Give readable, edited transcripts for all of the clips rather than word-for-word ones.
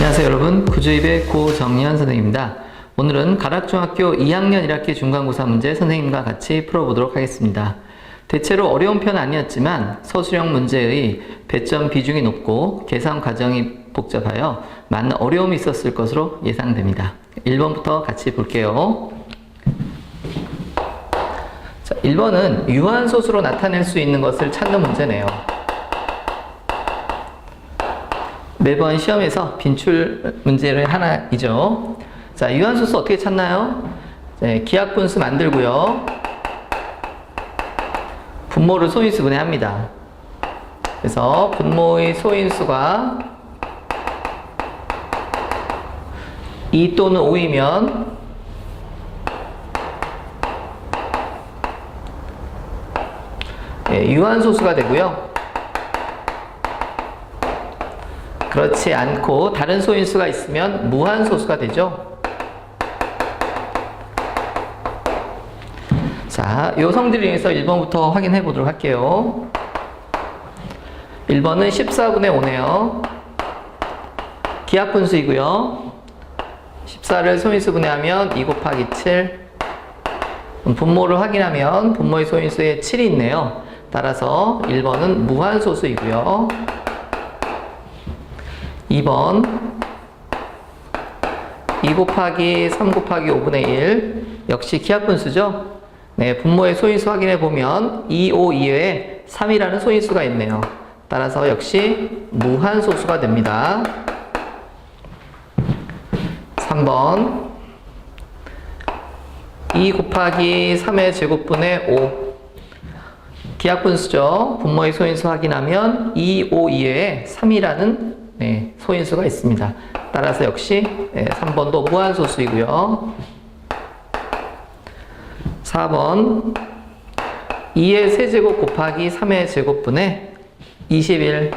안녕하세요 여러분, 구주입의 고정현 선생님입니다. 오늘은 가락중학교 2학년 1학기 중간고사 문제 선생님과 같이 풀어보도록 하겠습니다. 대체로 어려운 편은 아니었지만 서술형 문제의 배점 비중이 높고 계산 과정이 복잡하여 많은 어려움이 있었을 것으로 예상됩니다. 1번부터 같이 볼게요. 자, 1번은 유한소수로 나타낼 수 있는 것을 찾는 문제네요. 매번 시험에서 빈출 문제를 하나이죠. 자, 유한소수 어떻게 찾나요? 네, 기하분수 만들고요. 분모를 소인수 분해합니다. 그래서 분모의 소인수가 2 또는 5이면 유한소수가 되고요. 그렇지 않고 다른 소인수가 있으면 무한소수가 되죠. 자, 요 성질을 이용해서 1번부터 확인해 보도록 할게요. 1번은 14분의 5네요. 기하분수이고요. 14를 소인수 분해하면 2 곱하기 7. 분모를 확인하면 분모의 소인수에 7이 있네요. 따라서 1번은 무한소수이고요. 2번 2 곱하기 3 곱하기 5분의 1 역시 기하분수죠. 네, 분모의 소인수 확인해 보면 2, 5 이외에 3이라는 소인수가 있네요. 따라서 역시 무한소수가 됩니다. 3번 2 곱하기 3의 제곱분의 5 기하분수죠. 분모의 소인수 확인하면 2, 5 이외에 3이라는 소인수가 있습니다. 따라서 역시 3번도 무한소수이고요. 4번 2의 세제곱 곱하기 3의 제곱분의 21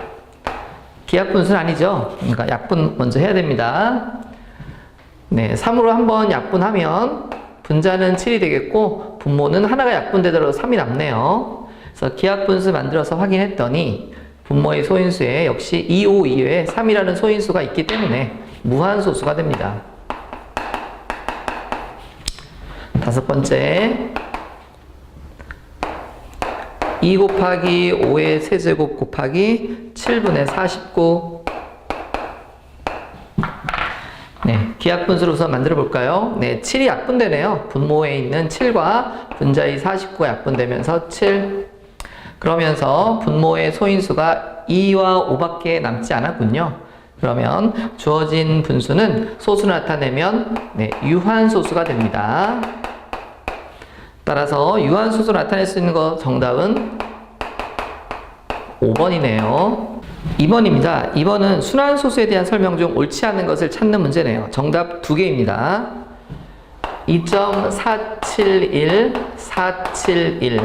기하분수는 아니죠. 그러니까 약분 먼저 해야 됩니다. 네, 3으로 한번 약분하면 분자는 7이 되겠고 분모는 하나가 약분되더라도 3이 남네요. 그래서 기하분수 만들어서 확인했더니 분모의 소인수에 역시 2, 5 이외에 3이라는 소인수가 있기 때문에 무한소수가 됩니다. 다섯 번째 2 곱하기 5의 세제곱 곱하기 7분의 49 네, 기하분수로 우선 만들어 볼까요? 네, 7이 약분되네요. 분모에 있는 7과 분자의 49가 약분되면서 7 그러면서 분모의 소인수가 2와 5밖에 남지 않았군요. 그러면 주어진 분수는 소수를 나타내면 유한소수가 됩니다. 따라서 유한소수로 나타낼 수 있는 거 정답은 5번이네요. 2번입니다. 2번은 순환소수에 대한 설명 중 옳지 않은 것을 찾는 문제네요. 정답 2개입니다. 2.471, 471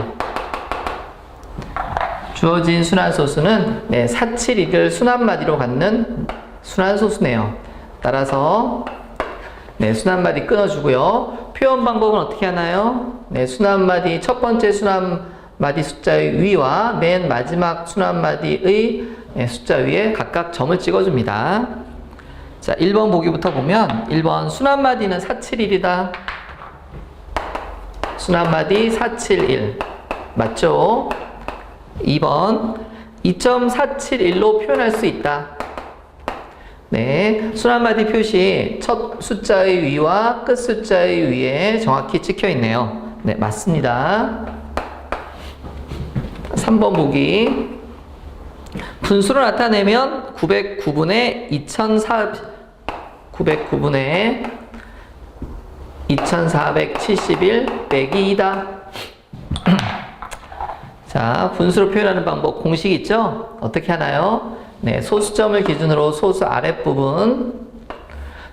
주어진 순환소수는 471을 순환마디로 갖는 순환소수네요. 따라서 순환마디 끊어주고요. 표현 방법은 어떻게 하나요? 순환마디 첫 번째 순환마디 숫자의 위와 맨 마지막 순환마디의 숫자 위에 각각 점을 찍어줍니다. 자, 1번 보기부터 보면 1번 순환마디는 471이다. 순환마디 471 맞죠? 2번 2.471로 표현할 수 있다. 네, 순환마디 표시 첫 숫자의 위와 끝 숫자의 위에 정확히 찍혀 있네요. 네, 맞습니다. 3번 보기 분수로 나타내면 909분의 2471 빼기 2다. 자, 분수로 표현하는 방법 공식 있죠? 어떻게 하나요? 네, 소수점을 기준으로 소수 아랫부분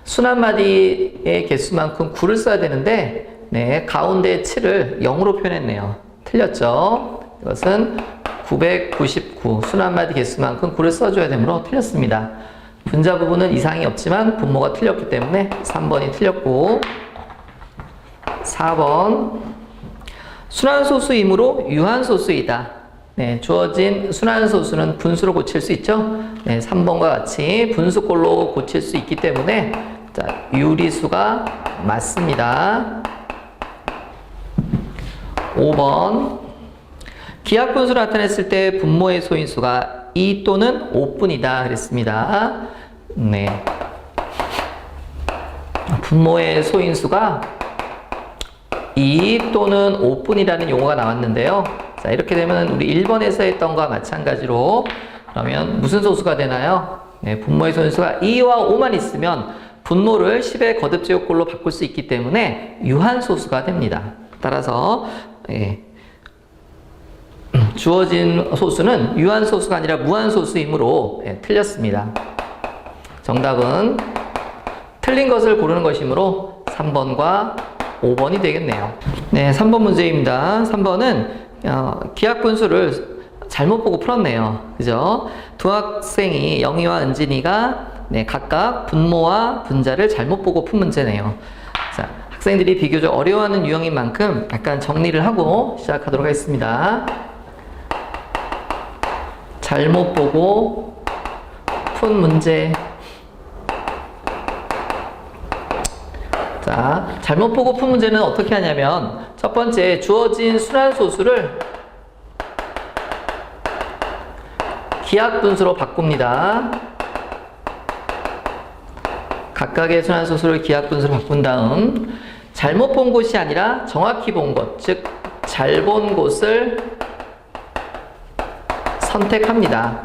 순환마디의 개수만큼 9를 써야 되는데 가운데 7을 0으로 표현했네요. 틀렸죠? 이것은 999 순환마디 개수만큼 9를 써줘야 되므로 틀렸습니다. 분자 부분은 이상이 없지만 분모가 틀렸기 때문에 3번이 틀렸고 4번 순환소수이므로 유한소수이다. 네, 주어진 순환소수는 분수로 고칠 수 있죠? 네, 3번과 같이 분수꼴로 고칠 수 있기 때문에 자, 유리수가 맞습니다. 5번 기하분수를 나타냈을 때 분모의 소인수가 2 또는 5뿐이다 그랬습니다. 네, 분모의 소인수가 2 또는 5뿐이라는 용어가 나왔는데요. 자, 이렇게 되면 우리 1번에서 했던 것과 마찬가지로 그러면 무슨 소수가 되나요? 네, 분모의 소인수가 2와 5만 있으면 분모를 10의 거듭제곱꼴로 바꿀 수 있기 때문에 유한소수가 됩니다. 따라서 주어진 소수는 유한소수가 아니라 무한소수이므로 틀렸습니다. 정답은 틀린 것을 고르는 것이므로 3번과 5번이 되겠네요. 네, 3번 문제입니다. 3번은 기하분수를 잘못 보고 풀었네요. 그죠? 두 학생이 영희와 은진이가 각각 분모와 분자를 잘못 보고 푼 문제네요. 자, 학생들이 비교적 어려워하는 유형인 만큼 약간 정리를 하고 시작하도록 하겠습니다. 잘못 보고 푼 문제. 자, 잘못 보고 푼 문제는 어떻게 하냐면 첫 번째 주어진 순환소수를 기하분수로 바꿉니다. 각각의 순환소수를 기하분수로 바꾼 다음 잘못 본 곳이 아니라 정확히 본 곳, 즉 잘 본 곳을 선택합니다.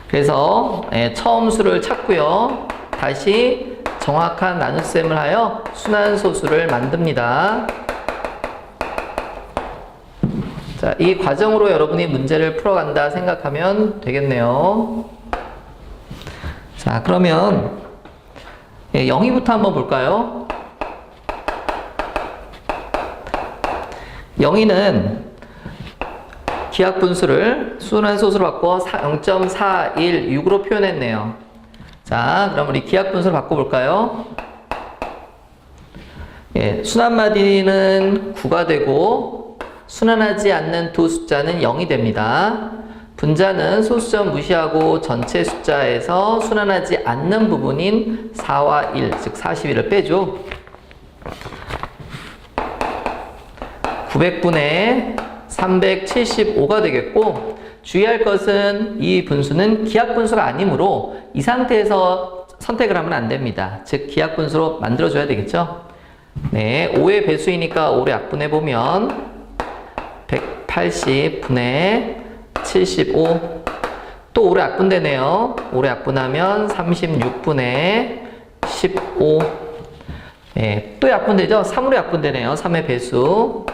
그래서 처음 수를 찾고요. 다시 정확한 나눗셈을 하여 순환소수를 만듭니다. 자, 이 과정으로 여러분이 문제를 풀어간다 생각하면 되겠네요. 자, 그러면 영희부터 한번 볼까요? 영희는 기하분수를 순환소수로 바꿔 0.416으로 표현했네요. 자, 그럼 우리 기하분수를 바꿔볼까요? 순환마디는 9가 되고 순환하지 않는 두 숫자는 0이 됩니다. 분자는 소수점 무시하고 전체 숫자에서 순환하지 않는 부분인 4와 1, 즉 41을 빼죠. 900분의 375가 되겠고, 주의할 것은 이 분수는 기하분수가 아니므로 이 상태에서 선택을 하면 안 됩니다. 즉 기하분수로 만들어줘야 되겠죠. 네, 5의 배수이니까 5를 약분해보면 180분의 75, 또 5를 약분되네요. 5를 약분하면 36분의 15, 네, 또 약분되죠. 3으로 약분되네요. 3의 배수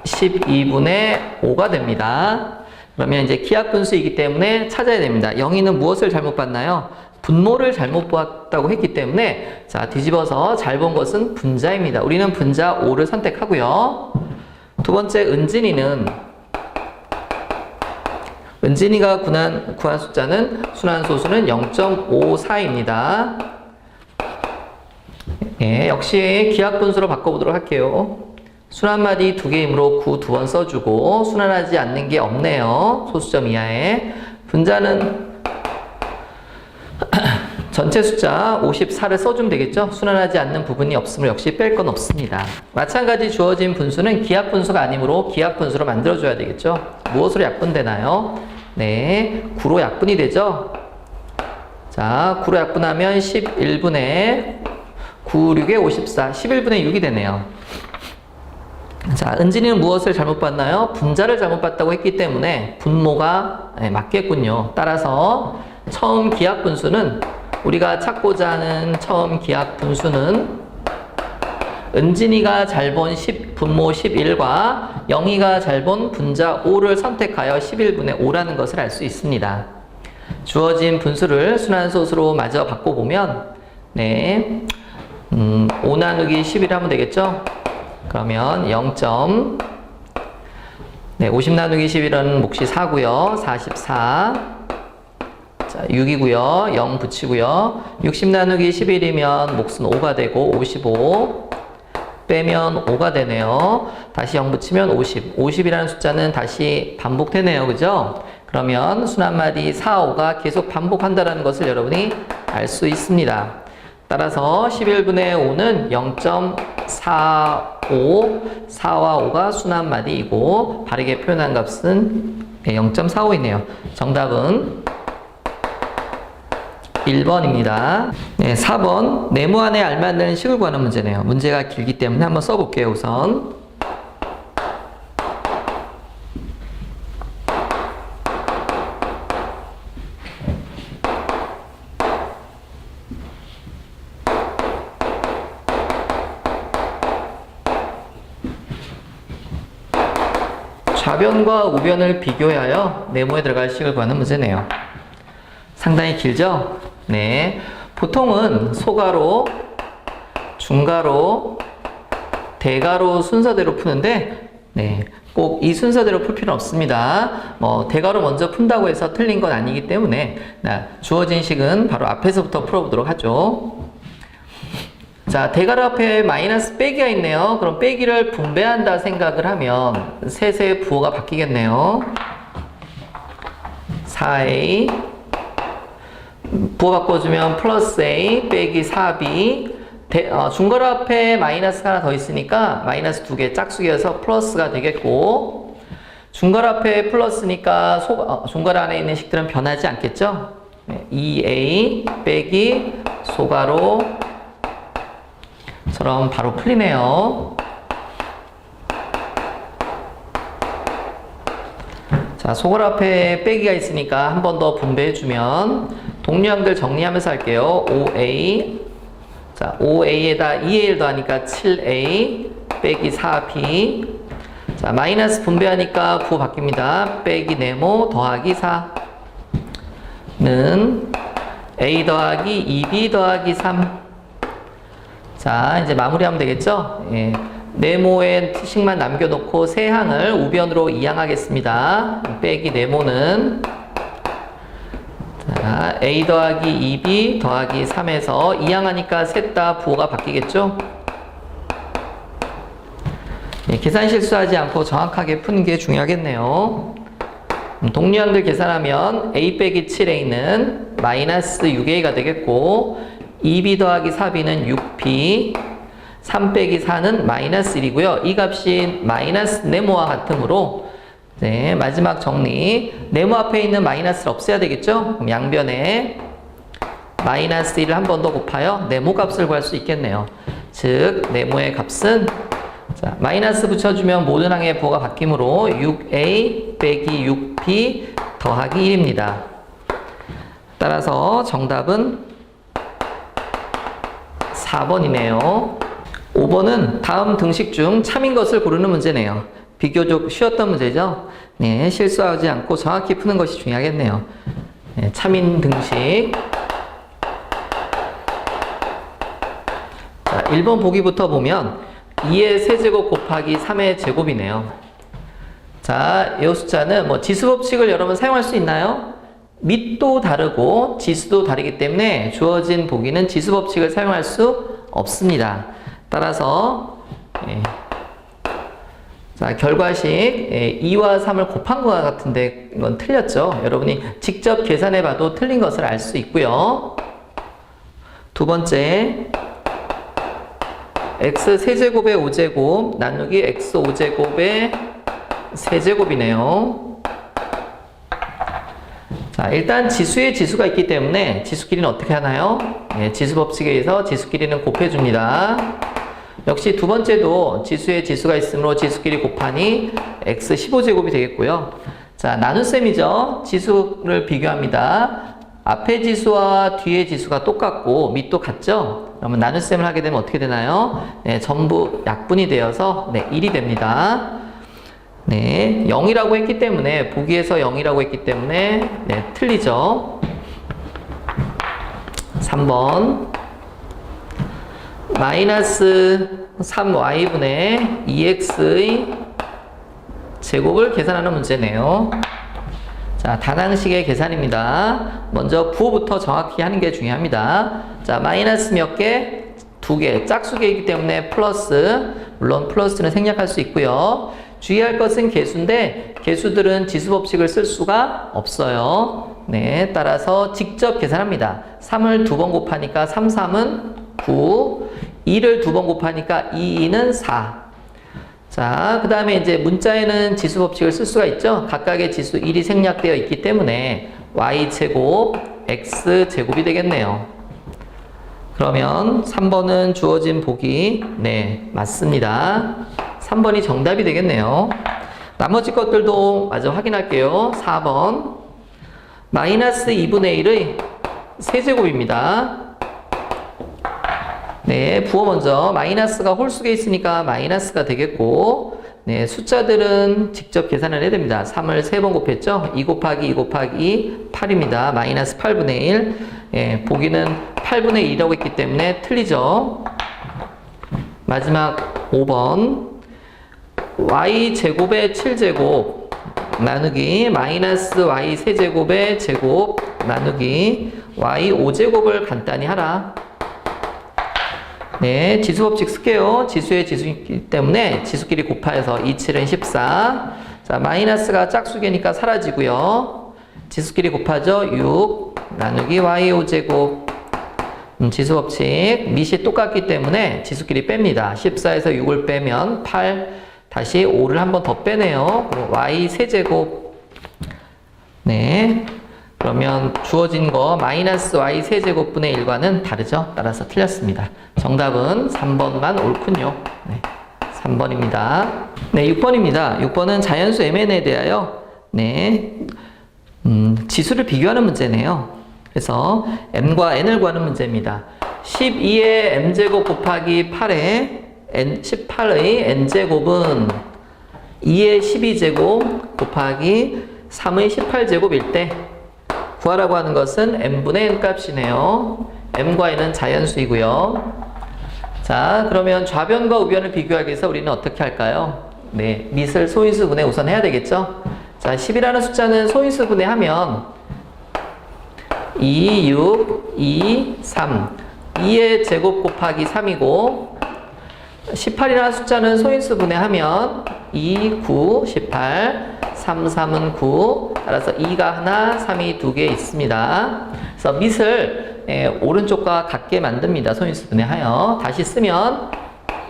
12분의 5가 됩니다. 그러면 이제 기하분수이기 때문에 찾아야 됩니다. 영희는 무엇을 잘못 봤나요? 분모를 잘못 봤다고 했기 때문에 자, 뒤집어서 잘 본 것은 분자입니다. 우리는 분자 5를 선택하고요. 두 번째 은진이가 구한 숫자는 순환소수는 0.54입니다. 예, 역시 기하분수로 바꿔보도록 할게요. 순환마디 2개이므로 9 2번 써주고 순환하지 않는 게 없네요. 소수점 이하에. 분자는 전체 숫자 54를 써주면 되겠죠. 순환하지 않는 부분이 없으면 역시 뺄 건 없습니다. 마찬가지 주어진 분수는 기하분수가 아니므로 기하분수로 만들어줘야 되겠죠. 무엇으로 약분되나요? 네, 9로 약분이 되죠. 자, 9로 약분하면 11분의 9, 6에 54, 11분의 6이 되네요. 자, 은진이는 무엇을 잘못 봤나요? 분자를 잘못 봤다고 했기 때문에 분모가 맞겠군요. 따라서 처음 기하분수는 우리가 찾고자 하는 처음 기하분수는 은진이가 잘 본 분모 11과 영희가 잘 본 분자 5를 선택하여 11분의 5라는 것을 알 수 있습니다. 주어진 분수를 순환소수로 마저 바꿔보면 5 나누기 11 하면 되겠죠? 그러면 50 나누기 11은 몫이 4고요. 44. 자, 6이고요. 0 붙이고요. 60 나누기 11이면 몫은 5가 되고 55. 빼면 5가 되네요. 다시 0 붙이면 50. 50이라는 숫자는 다시 반복되네요. 그죠? 그러면 순환마디 4, 5가 계속 반복한다는 것을 여러분이 알 수 있습니다. 따라서 11분의 5는 0.45, 4와 5가 순환마디이고 바르게 표현한 값은 0.45이네요. 정답은 1번입니다. 네, 4번 네모 안에 알맞는 식을 구하는 문제네요. 문제가 길기 때문에 한번 써볼게요. 우선 좌변과 우변을 비교하여 네모에 들어갈 식을 구하는 문제네요. 상당히 길죠? 네. 보통은 소가로, 중가로, 대가로 순서대로 푸는데, 네. 꼭 이 순서대로 풀 필요는 없습니다. 대가로 먼저 푼다고 해서 틀린 건 아니기 때문에, 주어진 식은 바로 앞에서부터 풀어보도록 하죠. 자, 대가로 앞에 마이너스 빼기가 있네요. 그럼 빼기를 분배한다 생각을 하면, 셋의 부호가 바뀌겠네요. 4a, 부호 바꿔주면 플러스 a 빼기 4b 중괄호 앞에 마이너스가 하나 더 있으니까 마이너스 2개 짝수기여서 플러스가 되겠고 중괄호 앞에 플러스니까 중괄호 안에 있는 식들은 변하지 않겠죠? 2a 빼기 소괄호처럼 바로 풀리네요. 자, 소괄호 앞에 빼기가 있으니까 한 번 더 분배해주면 동류항들 정리하면서 할게요. 5a 자 5a에다 2a를 더하니까 7a 빼기 4b 자 마이너스 분배하니까 부호 바뀝니다. 빼기 네모 더하기 4는 a 더하기 2b 더하기 3 자 이제 마무리하면 되겠죠? 예. 네모의 식만 남겨놓고 세 항을 우변으로 이항하겠습니다. 빼기 네모는 자, a 더하기 2b 더하기 3에서 이항하니까 셋 다 부호가 바뀌겠죠? 네, 계산 실수하지 않고 정확하게 푸는 게 중요하겠네요. 동류항들 계산하면 a 빼기 7a는 마이너스 6a가 되겠고 2b 더하기 4b는 6b 3 빼기 4는 마이너스 1이고요. 이 값이 마이너스 네모와 같으므로 네, 마지막 정리 네모 앞에 있는 마이너스를 없애야 되겠죠? 그럼 양변에 마이너스 1을 한 번 더 곱하여 네모 값을 구할 수 있겠네요. 즉 네모의 값은 자, 마이너스 붙여주면 모든 항의 부호가 바뀌므로 6a 빼기 6b 더하기 1입니다. 따라서 정답은 4번이네요. 5번은 다음 등식 중 참인 것을 고르는 문제네요. 비교적 쉬웠던 문제죠. 네, 실수하지 않고 정확히 푸는 것이 중요하겠네요. 네, 참인 등식. 자, 1번 보기부터 보면 2의 세제곱 곱하기 3의 제곱이네요. 자, 이 숫자는 지수법칙을 여러분 사용할 수 있나요? 밑도 다르고 지수도 다르기 때문에 주어진 보기는 지수법칙을 사용할 수 없습니다. 따라서 자, 결과식 2와 3을 곱한 것 같은데 이건 틀렸죠. 여러분이 직접 계산해 봐도 틀린 것을 알 수 있고요. 두 번째 x 세제곱의 5제곱 나누기 x 5제곱의 세제곱이네요. 자, 일단 지수에 지수가 있기 때문에 지수끼리는 어떻게 하나요? 지수 법칙에 의해서 지수끼리는 곱해줍니다. 역시 두 번째도 지수에 지수가 있으므로 지수끼리 곱하니 x 15제곱이 되겠고요. 자, 나눗셈이죠. 지수를 비교합니다. 앞에 지수와 뒤에 지수가 똑같고 밑도 같죠? 그러면 나눗셈을 하게 되면 어떻게 되나요? 네, 전부 약분이 되어서 1이 됩니다. 네, 0이라고 했기 때문에 보기에서 0이라고 했기 때문에 틀리죠. 3번 마이너스 3y분의 2x의 제곱을 계산하는 문제네요. 자, 단항식의 계산입니다. 먼저 부호부터 정확히 하는 게 중요합니다. 자, 마이너스 몇 개? 두 개, 짝수개이기 때문에 플러스, 물론 플러스는 생략할 수 있고요. 주의할 것은 개수인데 개수들은 지수법칙을 쓸 수가 없어요. 네, 따라서 직접 계산합니다. 3을 두 번 곱하니까 3, 3은 9, 2를 두 번 곱하니까 2, 2는 4. 자, 그 다음에 이제 문자에는 지수법칙을 쓸 수가 있죠. 각각의 지수 1이 생략되어 있기 때문에 y제곱, x제곱이 되겠네요. 그러면 3번은 주어진 보기, 네, 맞습니다. 3번이 정답이 되겠네요. 나머지 것들도 마저 확인할게요. 4번. 마이너스 2분의 1의 세제곱입니다. 네, 부호 먼저. 마이너스가 홀수에 있으니까 마이너스가 되겠고, 네, 숫자들은 직접 계산을 해야 됩니다. 3을 3번 곱했죠? 2 곱하기 2 곱하기 8입니다. 마이너스 8분의 1. 예, 보기는 8분의 1이라고 했기 때문에 틀리죠. 마지막 5번. y제곱의 7제곱 나누기 마이너스 y 세제곱의 제곱 나누기 y 5제곱을 간단히 하라. 네, 지수법칙 쓸게요. 지수의 지수이기 때문에 지수끼리 곱해서 2, 7은 14. 자, 마이너스가 짝수개니까 사라지고요. 지수끼리 곱하죠. 6 나누기 y 5제곱. 지수법칙 밑이 똑같기 때문에 지수끼리 뺍니다. 14에서 6을 빼면 8. 다시 5를 한 번 더 빼네요. 그럼 y 세제곱. 네. 그러면 주어진 거 마이너스 y 세제곱분의 1과는 다르죠. 따라서 틀렸습니다. 정답은 3번만 옳군요. 네. 3번입니다. 네, 6번입니다. 6번은 자연수 mn에 대하여 네. 지수를 비교하는 문제네요. 그래서 m과 n을 구하는 문제입니다. 12의 m제곱 곱하기 8의 18의 n제곱은 2의 12제곱 곱하기 3의 18제곱일 때 구하라고 하는 것은 m분의 n 값이네요. m과 n은 자연수이고요. 자, 그러면 좌변과 우변을 비교하기 위해서 우리는 어떻게 할까요? 네, 밑을 소인수분해 우선 해야 되겠죠? 자, 10이라는 숫자는 소인수분해 하면 2, 6, 2, 3 2의 제곱 곱하기 3이고 18이라는 숫자는 소인수 분해하면 2, 9, 18, 3, 3은 9. 따라서 2가 하나, 3이 두 개 있습니다. 그래서 밑을 오른쪽과 같게 만듭니다. 소인수 분해하여. 다시 쓰면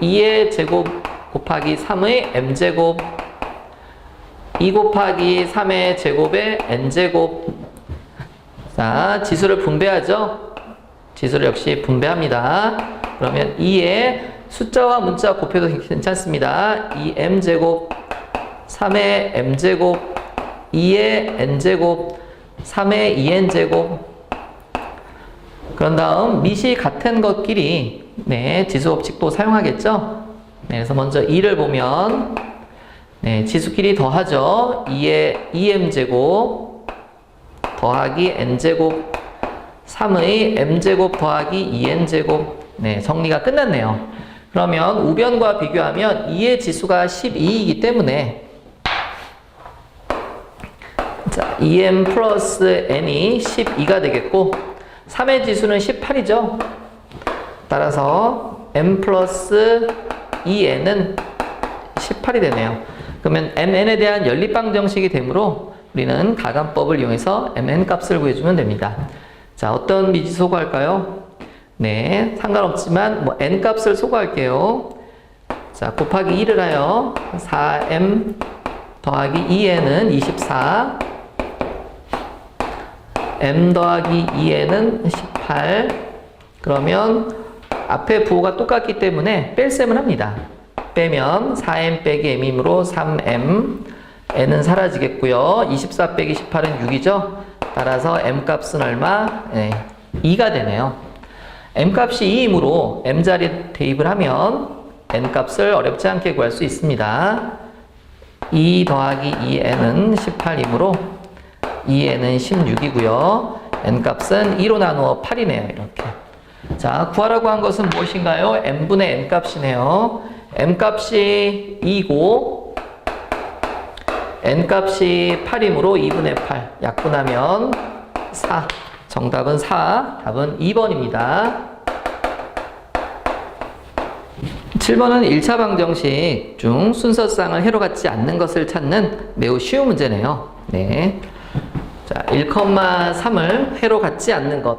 2의 제곱 곱하기 3의 m제곱 2 곱하기 3의 제곱의 n제곱. 자, 지수를 분배하죠. 지수를 역시 분배합니다. 그러면 2의 숫자와 문자 곱해도 괜찮습니다. 2m제곱 3의 m제곱 2의 n제곱 3의 2n제곱. 그런 다음 밑이 같은 것끼리 네, 지수법칙도 사용하겠죠. 네, 그래서 먼저 2를 보면 네, 지수끼리 더하죠. 2의 2m제곱 더하기 n제곱 3의 m제곱 더하기 2n제곱. 네, 정리가 끝났네요. 그러면 우변과 비교하면 2의 지수가 12이기 때문에 자, 2m 플러스 n이 12가 되겠고 3의 지수는 18이죠. 따라서 m 플러스 2n은 18이 되네요. 그러면 mn에 대한 연립방정식이 되므로 우리는 가감법을 이용해서 mn 값을 구해주면 됩니다. 자, 어떤 미지수 구할까요? 네, 상관없지만 뭐 n 값을 소거할게요. 자, 곱하기 2를 하여 4m 더하기 2n은 24 m 더하기 2n은 18. 그러면 앞에 부호가 똑같기 때문에 뺄셈을 합니다. 빼면 4m 빼기 m이므로 3m n은 사라지겠고요. 24 빼기 18은 6이죠. 따라서 m 값은 얼마? 네, 2가 되네요. m값이 2이므로 m자리 대입을 하면 n값을 어렵지 않게 구할 수 있습니다. 2 더하기 2n은 18이므로 2n은 16이고요. n값은 2로 나누어 8이네요. 이렇게. 자, 구하라고 한 것은 무엇인가요? m분의 n값이네요. m값이 2고 n값이 8이므로 2분의 8 약분하면 4. 정답은 4. 답은 2번입니다. 7번은 1차 방정식 중 순서쌍을 회로 같지 않는 것을 찾는 매우 쉬운 문제네요. 네. 자, 1,3을 회로 같지 않는 것.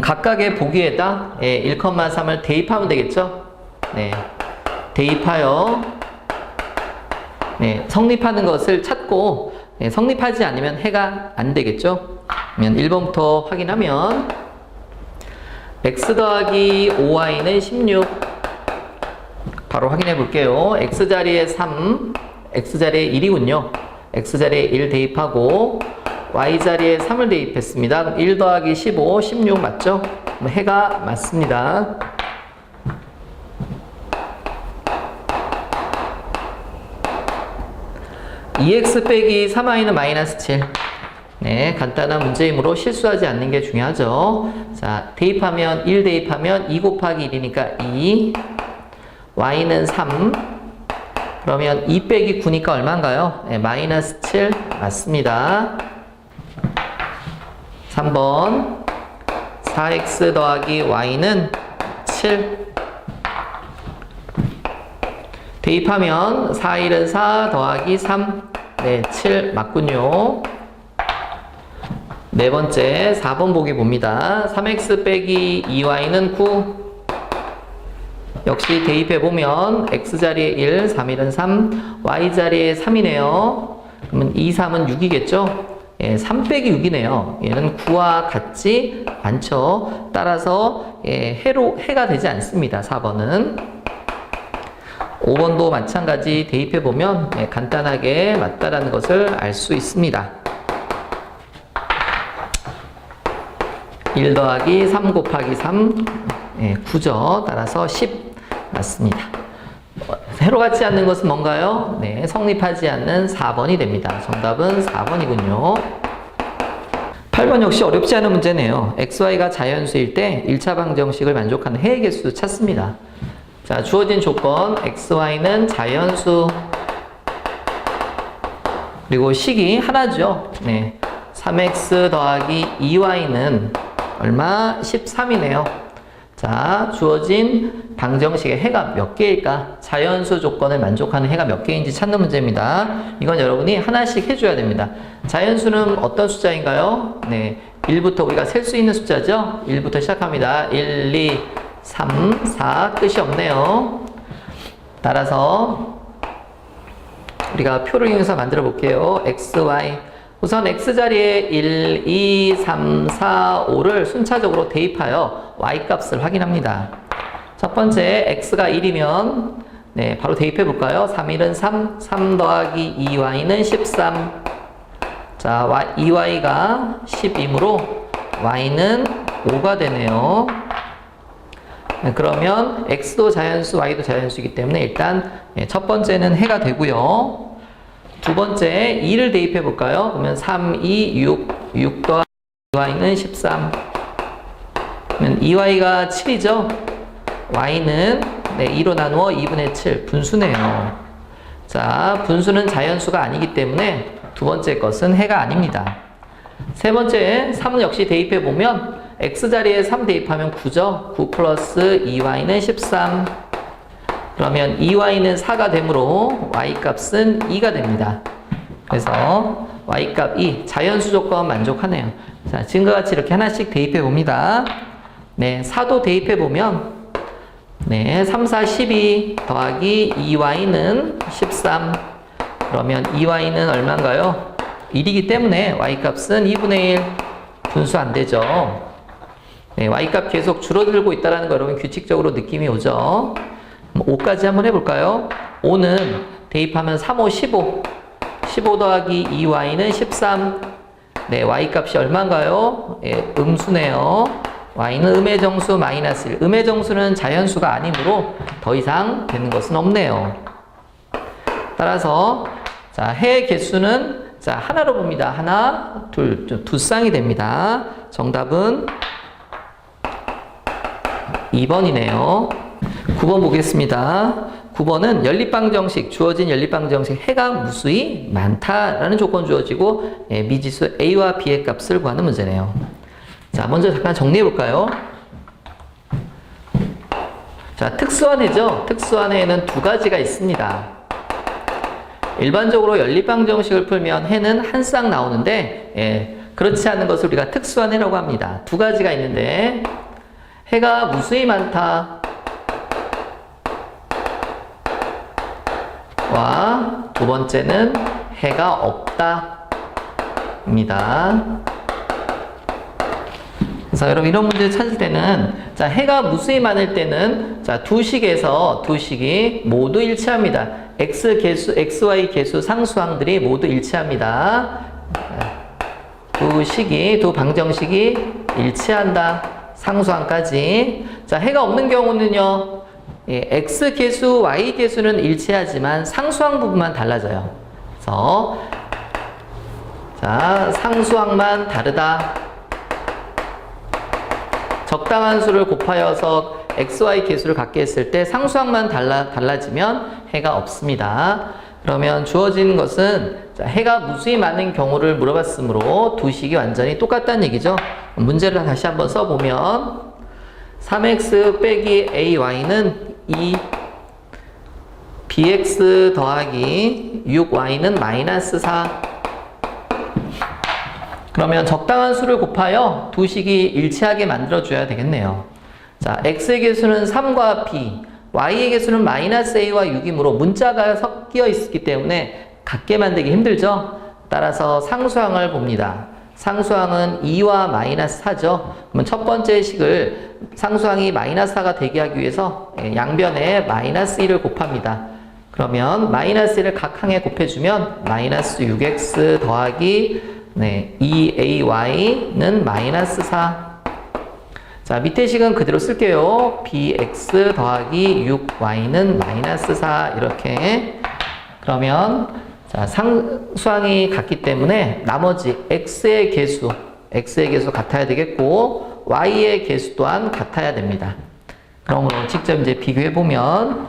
각각의 보기에다 1,3을 대입하면 되겠죠? 네. 대입하여 성립하는 것을 찾고 성립하지 않으면 해가 안 되겠죠? 그러면 1번부터 확인하면 x 더하기 5y는 16 바로 확인해 볼게요. x자리에 3, x자리에 1이군요. x자리에 1 대입하고 y자리에 3을 대입했습니다. 그럼 1 더하기 15, 16 맞죠? 해가 맞습니다. (2x) 빼기 3y는 마이너스 7. 네, 간단한 문제이므로 실수하지 않는 게 중요하죠. 자, 대입하면 1 대입하면 2 곱하기 1이니까 2, y는 3. 그러면 2 빼기 9니까 얼마인가요? 네, 마이너스 7 맞습니다. 3번 4x 더하기 y는 7. 대입하면 4, 1은 4 더하기 3. 네, 7 맞군요. 네 번째 4번 보기 봅니다. 3x 빼기 2y는 9. 역시 대입해보면 x자리에 1, 3, 1은 3, y자리에 3이네요. 그러면 2, 3은 6이겠죠? 예, 3 빼기 6이네요. 얘는 9와 같지 않죠? 따라서 해가 되지 않습니다. 4번은. 5번도 마찬가지 대입해보면 간단하게 맞다라는 것을 알 수 있습니다. 1 더하기 3 곱하기 3, 9죠. 따라서 10 맞습니다. 해로 같지 않는 것은 뭔가요? 네, 성립하지 않는 4번이 됩니다. 정답은 4번이군요. 8번 역시 어렵지 않은 문제네요. xy가 자연수일 때 1차 방정식을 만족하는 해의 개수 찾습니다. 자, 주어진 조건 xy는 자연수 그리고 식이 하나죠. 네, 3x 더하기 2y는 얼마? 13이네요. 자, 주어진 방정식의 해가 몇 개일까? 자연수 조건을 만족하는 해가 몇 개인지 찾는 문제입니다. 이건 여러분이 하나씩 해줘야 됩니다. 자연수는 어떤 숫자인가요? 네, 1부터 우리가 셀 수 있는 숫자죠? 1부터 시작합니다. 1, 2, 3, 4 끝이 없네요. 따라서 우리가 표를 이용해서 만들어 볼게요. x, y. 우선 x자리에 1, 2, 3, 4, 5를 순차적으로 대입하여 y 값을 확인합니다. 첫 번째 x가 1이면 네, 바로 대입해 볼까요? 3, 1은 3, 3 더하기 2y는 13. 자, 2y가 10이므로 y는 5가 되네요. 네, 그러면 x도 자연수, y도 자연수이기 때문에 일단 첫 번째는 해가 되고요. 두 번째 2를 대입해 볼까요? 그러면 3, 2, 6 더하기 2y는 13. 그러면 2y가 7이죠? y는 2로 나누어 2분의 7, 분수네요. 자, 분수는 자연수가 아니기 때문에 두 번째 것은 해가 아닙니다. 세 번째 3은 역시 대입해 보면 x자리에 3 대입하면 9죠? 9 플러스 2y는 13. 그러면 2y는 4가 되므로 y값은 2가 됩니다. 그래서 y값 2, 자연수 조건 만족하네요. 자, 지금과 같이 이렇게 하나씩 대입해 봅니다. 네, 4도 대입해 보면 네, 3, 4, 12 더하기 2y는 13. 그러면 2y는 얼마인가요? 1이기 때문에 y값은 2분의 1. 분수 안 되죠. 네, y값 계속 줄어들고 있다는 거 여러분 규칙적으로 느낌이 오죠. 5까지 한번 해볼까요? 5는 대입하면 3, 5, 15. 15 더하기 2y는 13. 네, y값이 얼마인가요? 예, 음수네요. y는 음의 정수 마이너스 1. 음의 정수는 자연수가 아니므로 더 이상 되는 것은 없네요. 따라서 자, 해의 개수는 자, 하나로 봅니다. 하나, 둘, 두 쌍이 됩니다. 정답은 2번이네요. 9번 보겠습니다. 9번은 연립방정식, 주어진 연립방정식 해가 무수히 많다라는 조건 주어지고 미지수 a와 b의 값을 구하는 문제네요. 자, 먼저 잠깐 정리해 볼까요? 자, 특수한 해죠. 특수한 해에는 두 가지가 있습니다. 일반적으로 연립방정식을 풀면 해는 한 쌍 나오는데 그렇지 않은 것을 우리가 특수한 해라고 합니다. 두 가지가 있는데 해가 무수히 많다 와 두 번째는 해가 없다 입니다. 그래서 여러분 이런 문제를 찾을 때는 자, 해가 무수히 많을 때는 자, 두 식이 모두 일치합니다. x 개수, xy 개수 상수항들이 모두 일치합니다. 두 방정식이 일치한다. 상수항까지. 자, 해가 없는 경우는요. x 개수, y 개수는 일치하지만 상수항 부분만 달라져요. 그래서 자, 상수항만 다르다. 적당한 수를 곱하여서 xy 개수를 갖게 했을 때 상수항만 달라지면 해가 없습니다. 그러면 주어진 것은 자, 해가 무수히 많은 경우를 물어봤으므로 두 식이 완전히 똑같다는 얘기죠. 문제를 다시 한번 써보면 3x 빼기 ay는 2 bx 더하기 6y는 마이너스 4 그러면 적당한 수를 곱하여 두 식이 일치하게 만들어줘야 되겠네요. 자, x의 개수는 3과 b, y의 개수는 마이너스 a와 6이므로 문자가 섞여 있기 때문에 같게 만들기 힘들죠. 따라서 상수항을 봅니다. 상수항은 2와 마이너스 4죠. 그러면 첫 번째 식을 상수항이 마이너스 4가 되게 하기 위해서 양변에 마이너스 1을 곱합니다. 그러면 마이너스 1을 각 항에 곱해주면 마이너스 6x 더하기 2ay는 마이너스 4. 자, 밑에 식은 그대로 쓸게요. bx 더하기 6y는 마이너스 4 이렇게. 그러면 자, 상수항이 같기 때문에 나머지 x의 개수 같아야 되겠고 y의 개수 또한 같아야 됩니다. 그러므로 직접 이제 비교해 보면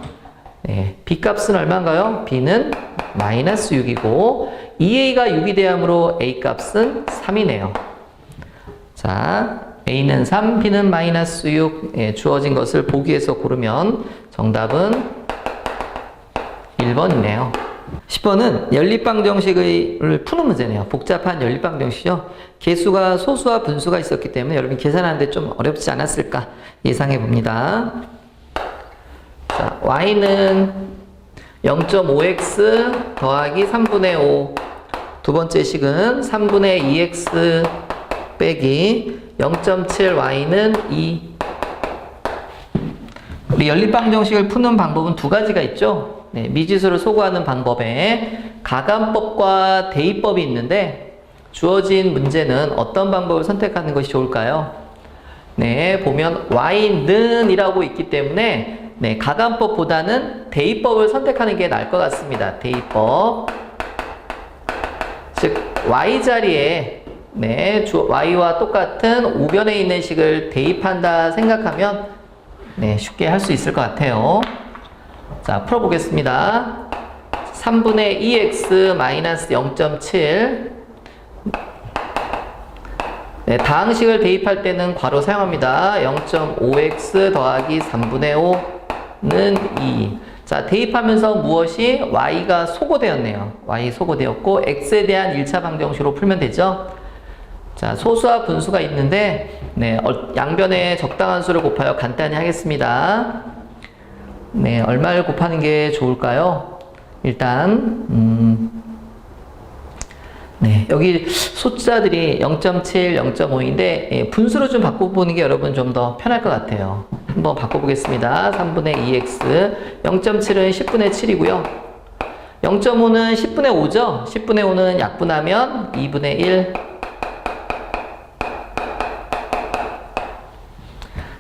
b 값은 얼마인가요? b는 마이너스 6이고 2a가 6이 되므로 a 값은 3이네요. 자, a는 3, b는 마이너스 6. 주어진 것을 보기에서 고르면 정답은 1번이네요. 10번은 연립방정식을 푸는 문제네요. 복잡한 연립방정식이죠. 개수가 소수와 분수가 있었기 때문에 여러분 계산하는데 좀 어렵지 않았을까 예상해 봅니다. 자, y는 0.5x 더하기 3분의 5. 두 번째 식은 3분의 2x 빼기 0.7y는 2. 우리 연립방정식을 푸는 방법은 두 가지가 있죠. 미지수를 소구하는 방법에 가감법과 대입법이 있는데 주어진 문제는 어떤 방법을 선택하는 것이 좋을까요? 보면 y는 이라고 있기 때문에 가감법보다는 대입법을 선택하는 게 나을 것 같습니다. 대입법. 즉 y자리에 y와 똑같은 우변에 있는 식을 대입한다 생각하면 쉽게 할 수 있을 것 같아요. 자, 풀어보겠습니다. 3분의 2x 마이너스 0.7. 다항식을 대입할 때는 괄호 사용합니다. 0.5x 더하기 3분의 5는 2. 자, 대입하면서 무엇이 y가 소거되었네요. y 소거되었고 x에 대한 1차 방정식으로 풀면 되죠. 자, 소수와 분수가 있는데 양변에 적당한 수를 곱하여 간단히 하겠습니다. 얼마를 곱하는 게 좋을까요? 일단 여기 숫자들이 0.7, 0.5인데 분수로 좀 바꿔보는 게 여러분 좀 더 편할 것 같아요. 한번 바꿔보겠습니다. 3분의 2x 0.7은 10분의 7이고요. 0.5는 10분의 5죠? 10분의 5는 약분하면 2분의 1.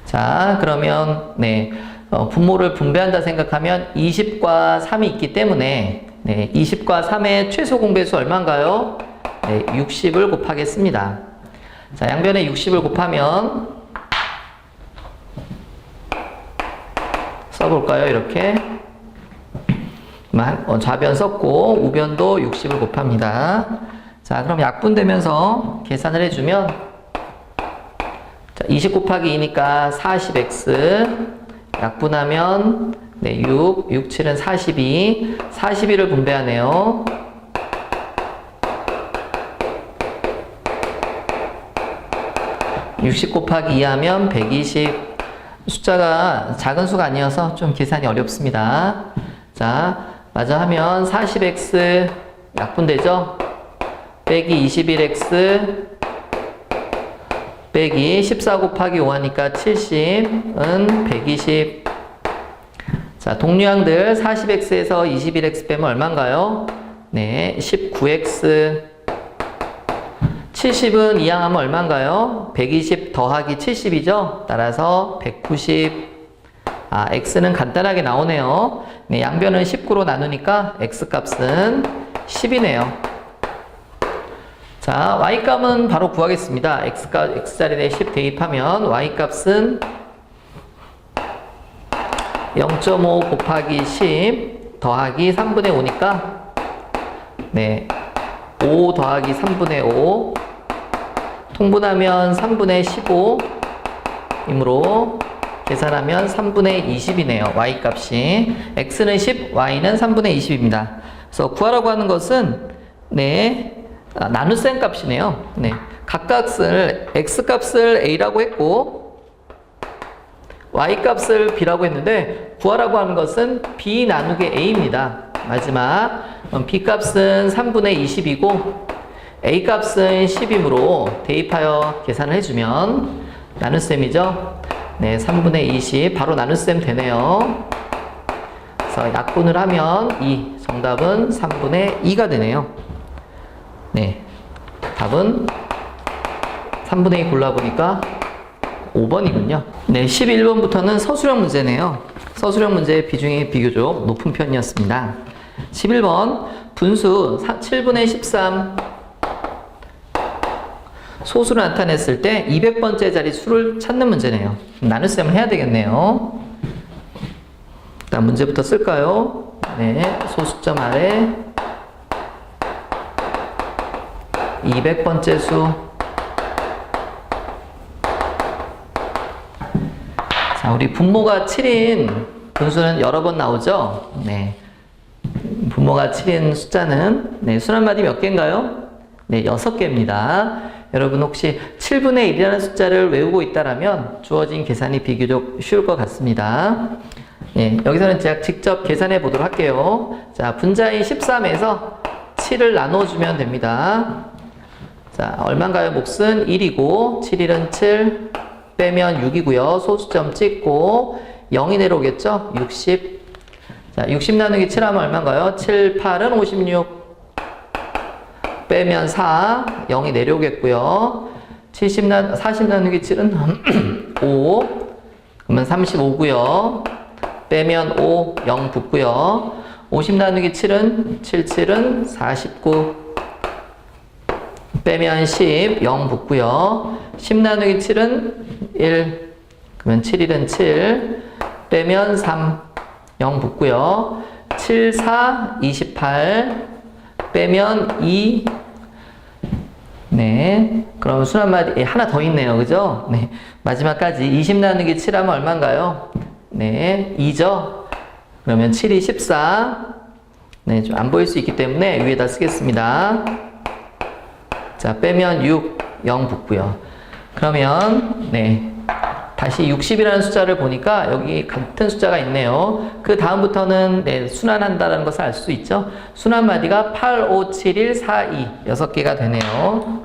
자, 그러면 분모를 분배한다 생각하면 20과 3이 있기 때문에 20과 3의 최소 공배수 얼마인가요? 60을 곱하겠습니다. 자, 양변에 60을 곱하면 써볼까요? 이렇게 그러면 좌변 썼고 우변도 60을 곱합니다. 자, 그럼 약분되면서 계산을 해주면 자, 20 곱하기 2니까 40x 약분하면 네, 6, 6, 7은 42, 42를 분배하네요. (60) 곱하기 2 하면 120. 숫자가 작은 수가 아니어서 좀 계산이 어렵습니다. 자, 마저 하면 40x 약분되죠? 빼기 21x 빼기 14 곱하기 5 하니까 70은 120. 자, 동류항들 40x에서 21x 빼면 얼마인가요? 네, 19x. 70은 이항하면 얼마인가요? 120 더하기 70이죠? 따라서 190. 아, x는 간단하게 나오네요. 네, 양변을 19로 나누니까 x 값은 10이네요. 자, y 값은 바로 구하겠습니다. x자리에 10 대입하면 y 값은 0.5 곱하기 10 더하기 3분의 5니까 네, 5 더하기 3분의 5 통분하면 3분의 15 이므로 계산하면 3분의 20이네요. y 값이 x는 10, y는 3분의 20입니다. 그래서 구하라고 하는 것은 네, 나눗셈 값이네요. 네, 각각을 x 값을 a라고 했고 y 값을 b라고 했는데 구하라고 하는 것은 b 나누기 a입니다. 마지막 b 값은 3분의 20이고 a 값은 10이므로 대입하여 계산을 해주면 나눗셈이죠. 네, 3분의 20 바로 나눗셈 되네요. 그래서 약분을 하면 2, 정답은 3분의 2가 되네요. 네, 답은 3분의 2 골라보니까 5번이군요. 네, 11번부터는 서술형 문제네요. 서술형 문제의 비중이 비교적 높은 편이었습니다. 11번 분수 7분의 13 소수를 나타냈을 때 200번째 자리 수를 찾는 문제네요. 나눗셈을 해야 되겠네요. 일단 문제부터 쓸까요? 네, 소수점 아래 200번째 수. 자, 우리 분모가 7인 분수는 여러 번 나오죠? 네. 분모가 7인 숫자는 네, 수 한 마디 몇 개인가요? 네, 6개입니다. 여러분 혹시 7분의 1이라는 숫자를 외우고 있다라면 주어진 계산이 비교적 쉬울 것 같습니다. 네, 여기서는 제가 직접 계산해 보도록 할게요. 자, 분자인 13에서 7을 나눠주면 됩니다. 자, 얼마인가요? 몫은 1이고 7일은 7 빼면 6이고요. 소수점 찍고 0이 내려오겠죠? 60. 자, 60 나누기 7 하면 얼마인가요? 7, 8은 56 빼면 4, 0이 내려오겠고요. 40 나누기 7은 5, 그러면 35고요. 빼면 5, 0 붙고요. 50 나누기 7은 7은 49, 빼면 10, 0 붙고요. 10 나누기 7은 1, 그러면 7일은 7, 빼면 3, 0 붙고요. 7, 4, 28, 빼면 2, 네, 그럼 수 한 마디 하나 더 있네요. 그죠? 네, 마지막까지 20 나누기 7 하면 얼마인가요? 네, 2죠? 그러면 7이 14. 네, 좀 안 보일 수 있기 때문에 위에다 쓰겠습니다. 자, 빼면 6, 0 붙고요. 그러면 네, 다시 60이라는 숫자를 보니까 여기 같은 숫자가 있네요. 그 다음부터는 네, 순환한다는 것을 알 수 있죠. 순환 마디가 8, 5, 7, 1, 4, 2 6개가 되네요.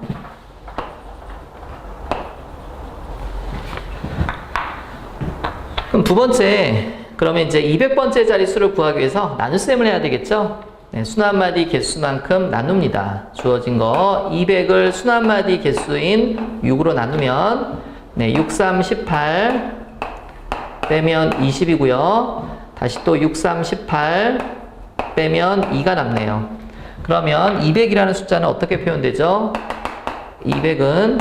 그럼 두 번째, 그러면 이제 200번째 자리 수를 구하기 위해서 나눗셈을 해야 되겠죠. 네, 순환마디 개수만큼 나눕니다. 주어진 거 200을 순환마디 개수인 6으로 나누면 네, 6, 3, 18 빼면 20이고요. 다시 또 6, 3, 18 빼면 2가 남네요. 그러면 200이라는 숫자는 어떻게 표현되죠? 200은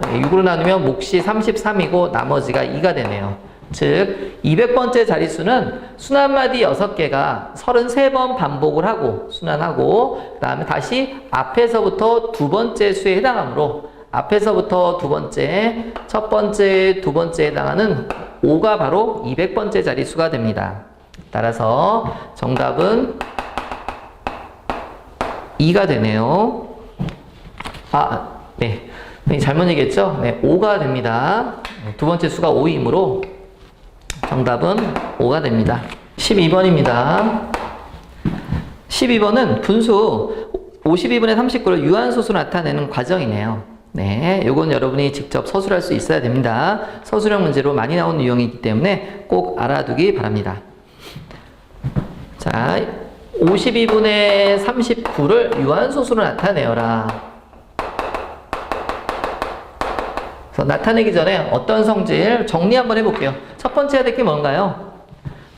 6으로 나누면 몫이 33이고 나머지가 2가 되네요. 즉 200번째 자릿수는 순환마디 6개가 33번 반복을 하고 순환하고 그 다음에 다시 앞에서부터 두 번째 수에 해당하므로 앞에서부터 두 번째, 첫 번째, 두 번째에 해당하는 5가 바로 200번째 자릿수가 됩니다. 따라서 정답은 2가 되네요. 네. 잘못 얘기했죠? 네, 5가 됩니다. 두 번째 수가 5이므로 정답은 5가 됩니다. 12번입니다. 12번은 분수 52분의 39를 유한소수로 나타내는 과정이네요. 네, 요건 여러분이 직접 서술할 수 있어야 됩니다. 서술형 문제로 많이 나오는 유형이기 때문에 꼭 알아두기 바랍니다. 자, 52분의 39를 유한소수로 나타내어라. 그래서 나타내기 전에 어떤 성질 정리 한번 해볼게요. 첫 번째 해야 될 게 뭔가요?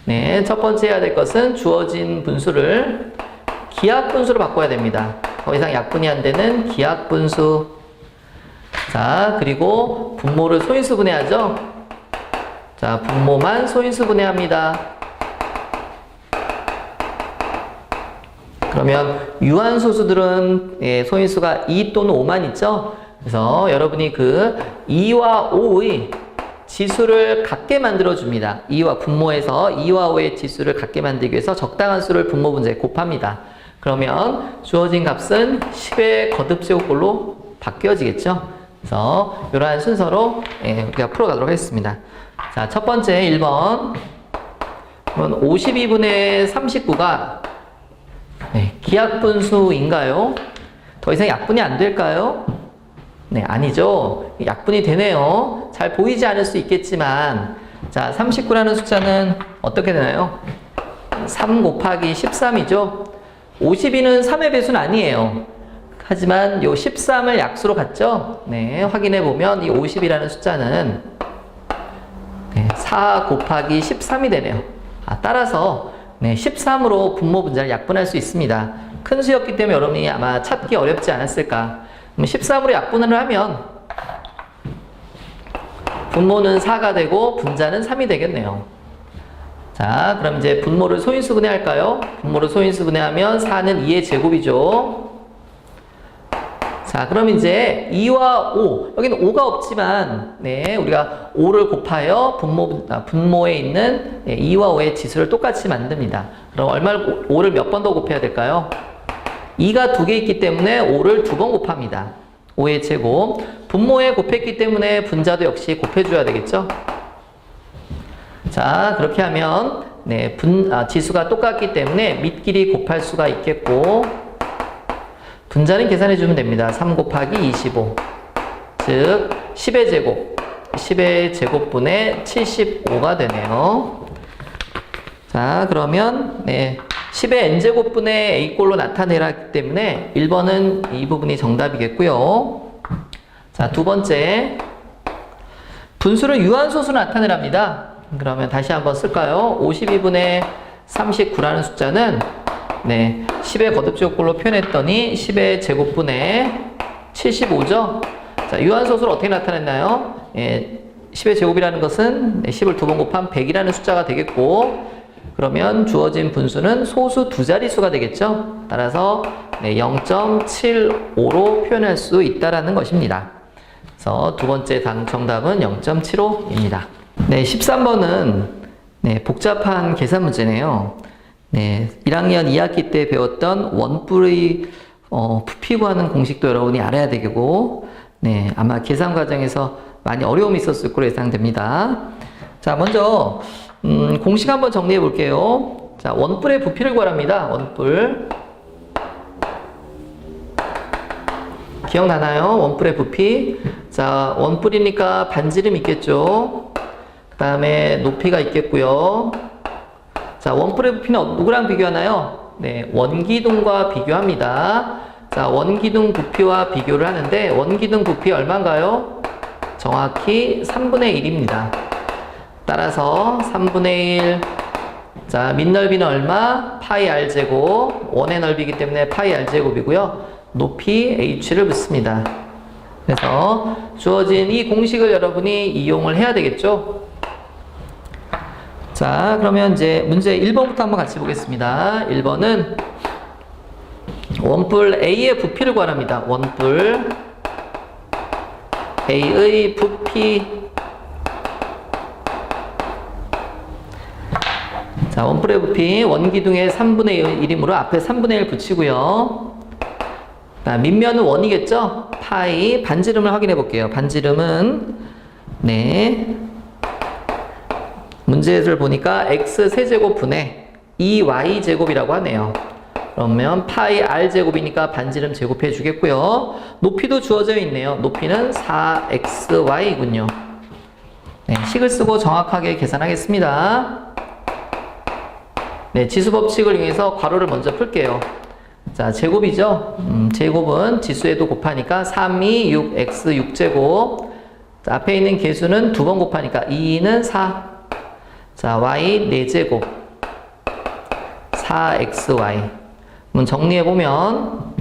네, 첫 번째 해야 될 것은 주어진 분수를 기하분수로 바꿔야 됩니다. 더 이상 약분이 안 되는 기하분수. 자, 그리고 분모를 소인수 분해하죠. 자, 분모만 소인수 분해합니다. 그러면 유한소수들은 소인수가 2 또는 5만 있죠. 그래서 여러분이 그 2와 5의 지수를 같게 만들어줍니다. 2와 분모에서 2와 5의 지수를 같게 만들기 위해서 적당한 수를 분모 분자에 곱합니다. 그러면 주어진 값은 10의 거듭제곱꼴로 바뀌어지겠죠. 그래서 이러한 순서로 우리가 풀어가도록 하겠습니다. 자, 첫 번째 1번. 그러면 52분의 39가 기하분수인가요? 더 이상 약분이 안 될까요? 네, 아니죠. 약분이 되네요. 잘 보이지 않을 수 있겠지만, 자, 39라는 숫자는 어떻게 되나요? 3 곱하기 13이죠. 52는 3의 배수는 아니에요. 하지만 요 13을 약수로 갔죠? 네, 확인해 보면 이 50이라는 숫자는 4 곱하기 13이 되네요. 따라서 13으로 분모 분자를 약분할 수 있습니다. 큰 수였기 때문에 여러분이 아마 찾기 어렵지 않았을까. 13으로 약분을 하면 분모는 4가 되고 분자는 3이 되겠네요. 자, 그럼 이제 분모를 소인수 분해할까요? 분모를 소인수 분해하면 4는 2의 제곱이죠. 자, 그럼 이제 2와 5, 여기는 5가 없지만 우리가 5를 곱하여 분모에 있는 2와 5의 지수를 똑같이 만듭니다. 그럼 5를 몇 번 더 곱해야 될까요? 2가 2개 있기 때문에 5를 2번 곱합니다. 5의 제곱. 분모에 곱했기 때문에 분자도 역시 곱해줘야 되겠죠? 자, 그렇게 하면 지수가 똑같기 때문에 밑끼리 곱할 수가 있겠고 분자는 계산해주면 됩니다. 3 곱하기 25 즉 10의 제곱 10의 제곱분의 75가 되네요. 자, 그러면 10의 n제곱분의 a꼴로 나타내라기 때문에 1번은 이 부분이 정답이겠고요. 자, 두 번째 분수를 유한소수로 나타내랍니다. 그러면 다시 한번 쓸까요? 52분의 39라는 숫자는 10의 거듭제곱꼴로 표현했더니 10의 제곱분의 75죠. 자, 유한소수를 어떻게 나타냈나요? 10의 제곱이라는 것은 10을 2번 곱한 100이라는 숫자가 되겠고 그러면 주어진 분수는 소수 두 자릿수가 되겠죠. 따라서 0.75로 표현할 수 있다라는 것입니다. 그래서 두 번째 정답은 0.75입니다. 13번은 복잡한 계산 문제네요. 1학년 2학기 때 배웠던 원뿔의 부피 구하는 공식도 여러분이 알아야 되고 아마 계산 과정에서 많이 어려움이 있었을 거로 예상됩니다. 자, 먼저 공식 한번 정리해 볼게요. 자, 원뿔의 부피를 구하랍니다. 원뿔. 기억나나요? 원뿔의 부피. 자, 원뿔이니까 반지름 있겠죠. 그 다음에 높이가 있겠고요. 자, 원뿔의 부피는 누구랑 비교하나요? 원기둥과 비교합니다. 자, 원기둥 부피와 비교를 하는데 원기둥 부피 얼마인가요? 정확히 3분의 1입니다. 따라서 3분의 1. 자, 밑넓이는 얼마? 파이 r제곱. 원의 넓이기 때문에 파이 r제곱이고요. 높이 h를 묻습니다. 그래서 주어진 이 공식을 여러분이 이용을 해야 되겠죠? 자, 그러면 이제 문제 1번부터 한번 같이 보겠습니다. 1번은 원뿔 A의 부피를 구하랍니다. 원뿔 A의 부피. 자, 원뿔의 부피 원기둥의 3분의 1이므로 앞에 3분의 1 붙이고요. 밑면은 원이겠죠? 파이. 반지름을 확인해 볼게요. 반지름은 네, 문제를 보니까 x 세제곱분의 2y 제곱이라고 하네요. 그러면 파이 r 제곱이니까 반지름 제곱해 주겠고요. 높이도 주어져 있네요. 높이는 4xy군요. 네, 식을 쓰고 정확하게 계산하겠습니다. 네, 지수 법칙을 이용해서 괄호를 먼저 풀게요. 자, 제곱이죠. 제곱은 지수에도 곱하니까 3, 2, 6, x 6제곱. 자, 앞에 있는 개수는 2번 곱하니까 2는 4. 자, y 4제곱. 4xy. 그럼 정리해보면,